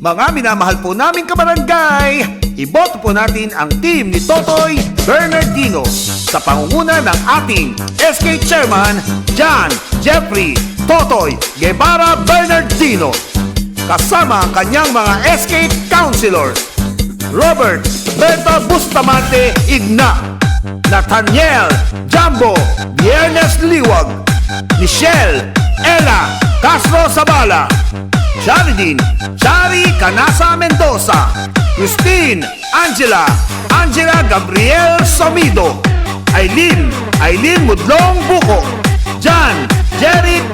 Mga minamahal po naming kabarangay, iboto po natin ang team ni Totoy Bernardino sa pangunguna ng ating SK Chairman John Jeffrey Totoy Guevara Bernardino, kasama ang kanyang mga SK Councilors Robert Berta Bustamante Igna, Nathaniel Jambo Viernes Liwag, Michelle Ella Castro Zabala, Charidin Chari Canasa Mendoza, Christine Angela Gabriel Somido, Aileen Mudlong Buko, John Jeric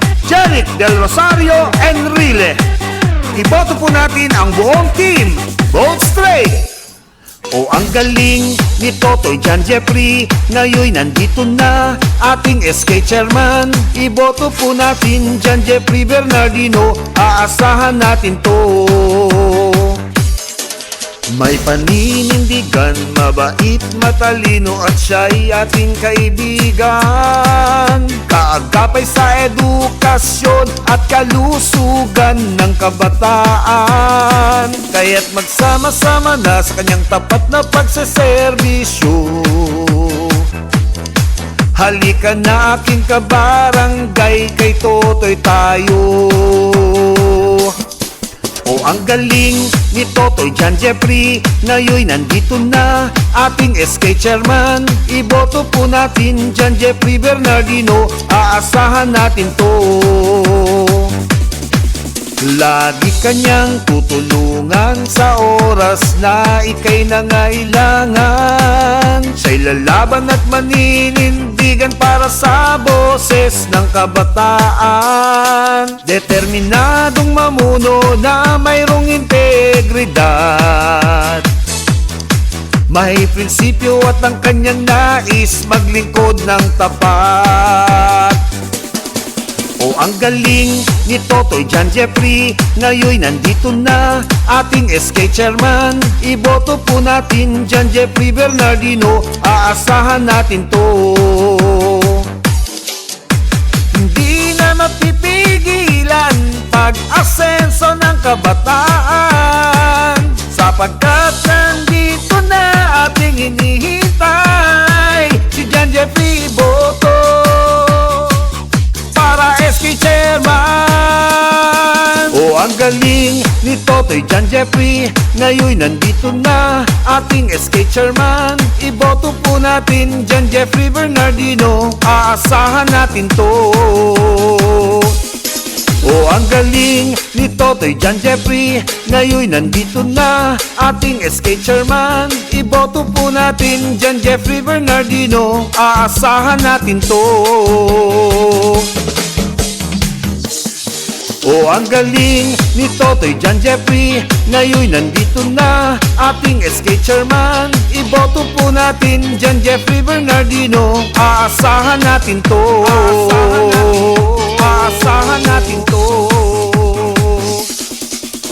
Del Rosario Enrile. Iboto po natin ang buong team. Vote straight! O ang galing ni Totoy John Jeffrey, ngayon nandito na ating SK Chairman. Iboto po natin John Jeffrey Bernardino, aasahan natin to. May paninindigan, mabait, matalino at siya'y ating kaibigan. Kaagapay sa edukasyon at kalusugan ng kabataan. Kaya't magsama-sama na sa kanyang tapat na pagseserbisyo. Halika na aking kabarangay, kay Totoy tayo. O ang galing ni Totoy John Jeffrey, ngayon nandito na ating SK Chairman. Iboto po natin John Jeffrey Bernardino, aasahan natin to. Lagi kanyang tutulungan sa oras na ika'y nangailangan. Siya'y lalaban at maninindigan para sa boses ng kabataan. Determinadong mamuno na mayroong integridad. May prinsipyo at ang kanyang nais maglingkod ng tapat. O ang galing ni Totoy John Jeffrey, ngayon nandito na ating SK Chairman. Iboto po natin John Jeffrey Bernardino, aasahan natin to. Hindi na mapipigilan pag-asenso ng kabataan, sapagkat nandito na ating hinihintay si John Jeffrey Boto para SK Chairman. O ang galing ni Totoy John Jeffrey, ngayon nandito na ating SK Chairman. Iboto po natin John Jeffrey Bernardino, aasahan natin to. O ang galing ni Totoy John Jeffrey, ngayon nandito na ating SK Chairman. Iboto po natin John Jeffrey Bernardino, aasahan natin to. O ang galing ni Totoy John Jeffrey, ngayon nandito na ating SK Chairman. Iboto po natin John Jeffrey Bernardino, aasahan natin to. Aasahan natin to.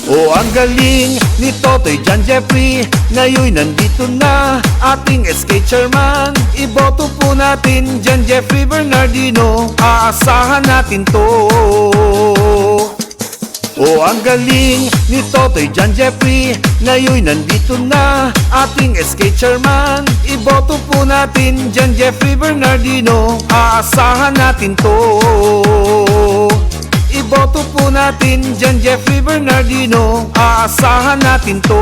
O ang galing ni Totoy John Jeffrey, ngayon nandito na ating SK Chairman. Iboto po natin John Jeffrey Bernardino, aasahan natin to. O ang galing ni Totoy John Jeffrey, ngayon nandito na ating SK Chairman. Iboto po natin John Jeffrey Bernardino, aasahan natin to. Iboto po natin John Jeffrey Bernardino, aasahan natin to.